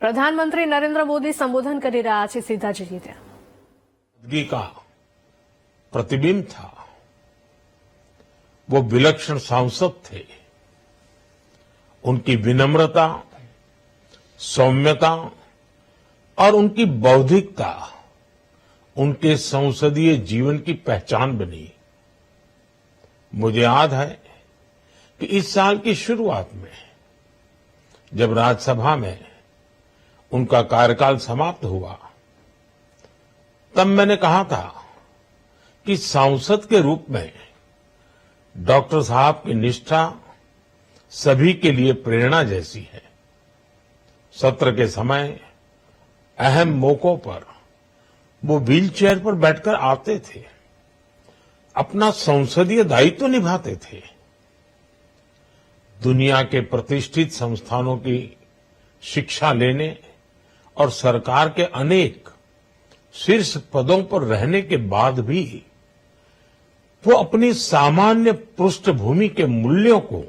प्रधानमंत्री नरेंद्र मोदी संबोधन કરી રહ્યા છે। સીધા જઈએ ત્યાં का प्रतिबिंब था। वो विलक्षण सांसद थे। उनकी विनम्रता, सौम्यता और उनकी बौद्धिकता उनके संसदीय जीवन की पहचान बनी। मुझे याद है कि इस साल की शुरुआत में जब राज्यसभा में उनका कार्यकाल समाप्त हुआ, तब मैंने कहा था कि सांसद के रूप में डॉक्टर साहब की निष्ठा सभी के लिए प्रेरणा जैसी है। सत्र के समय अहम मौकों पर वो व्हीलचेयर पर बैठकर आते थे, अपना संसदीय दायित्व निभाते थे। दुनिया के प्रतिष्ठित संस्थानों की शिक्षा लेने और सरकार के अनेक शीर्ष पदों पर रहने के बाद भी वो अपनी सामान्य पृष्ठभूमि के मूल्यों को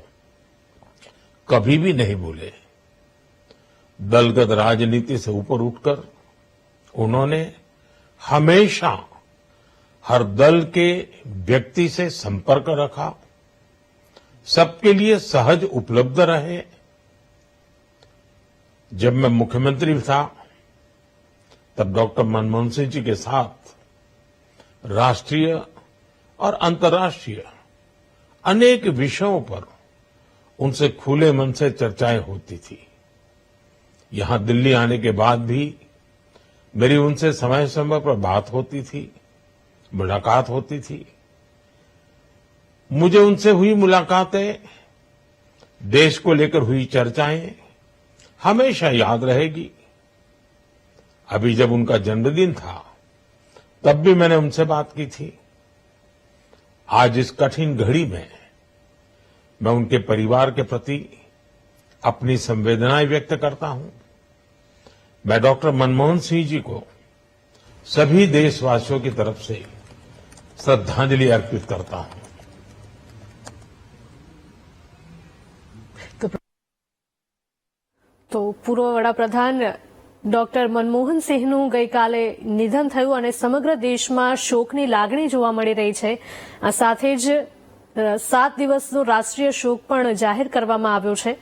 कभी भी नहीं भूले। दलगत राजनीति से ऊपर उठकर उन्होंने हमेशा हर दल के व्यक्ति से संपर्क रखा, सबके लिए सहज उपलब्ध रहे। जब मैं मुख्यमंत्री था तब डॉक्टर मनमोहन सिंह जी के साथ राष्ट्रीय और अंतर्राष्ट्रीय अनेक विषयों पर उनसे खुले मन से चर्चाएं होती थी। यहां दिल्ली आने के बाद भी मेरी उनसे समय समय पर बात होती थी, मुलाकात होती थी। मुझे उनसे हुई मुलाकातें, देश को लेकर हुई चर्चाएं हमेशा याद रहेगी। अभी जब उनका जन्मदिन था तब भी मैंने उनसे बात की थी। आज इस कठिन घड़ी में मैं उनके परिवार के प्रति अपनी संवेदनाएं व्यक्त करता हूं। मैं डॉक्टर मनमोहन सिंह जी को सभी देशवासियों की तरफ से श्रद्धांजलि अर्पित करता हूं। तो पूर्व वडाप्रधान डॉक्टर मनमोहन सिंहનું ગઈકાલે નિધન થયું અને સમગ્ર દેશમાં શોકની લાગણી જોવા મળી રહી છે। આ સાથે જ 7 દિવસનો રાષ્ટ્રીય શોક પણ જાહેર કરવામાં આવ્યો છે।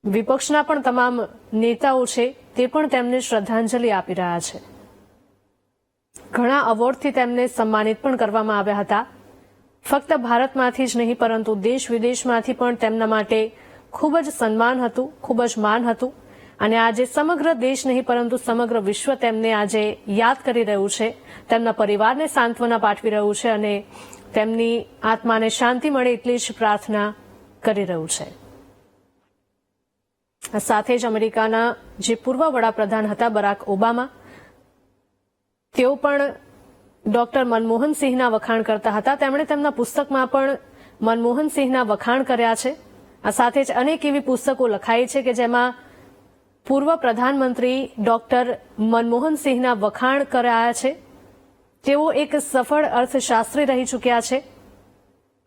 વિપક્ષના પણ તમામ નેતાઓ છે તે પણ તેમને શ્રદ્ધાંજલિ આપી રહ્યા છે। ઘણા એવોર્ડથી તેમને સન્માનિત પણ કરવામાં આવ્યા હતા। ફક્ત ભારતમાંથી જ નહીં પરંતુ દેશ વિદેશમાંથી પણ તેમના માટે ખૂબ જ સન્માન હતું, ખૂબ જ માન હતું અને આજે સમગ્ર દેશ નહીં પરંતુ સમગ્ર વિશ્વ તેમને આજે યાદ કરી રહ્યું છે, તેમના પરિવારને સાંત્વના પાઠવી રહ્યું છે અને તેમની આત્માને શાંતિ મળે એટલી જ પ્રાર્થના કરી રહ્યું છે। સાથે જ અમેરિકાના જે પૂર્વ વડાપ્રધાન હતા બરાક ઓબામા, તેઓ પણ ડોક્ટર મનમોહન સિંહના વખાણ કરતા હતા। તેમણે તેમના પુસ્તકમાં પણ મનમોહન સિંહના વખાણ કર્યા છે। આ સાથે જ અનેક એવી પુસ્તકો લખાઈ છે કે જેમાં પૂર્વ પ્રધાનમંત્રી ડોક્ટર મનમોહન સિંહના વખાણ કર્યા છે। તેઓ એક સફળ અર્થશાસ્ત્રી રહી ચૂક્યા છે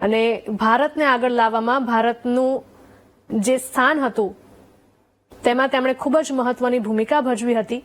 અને ભારતને આગળ લાવવામાં ભારતનું જે સ્થાન હતું તેમાં તેમણે ખૂબ જ મહત્વની ભૂમિકા ભજવી હતી।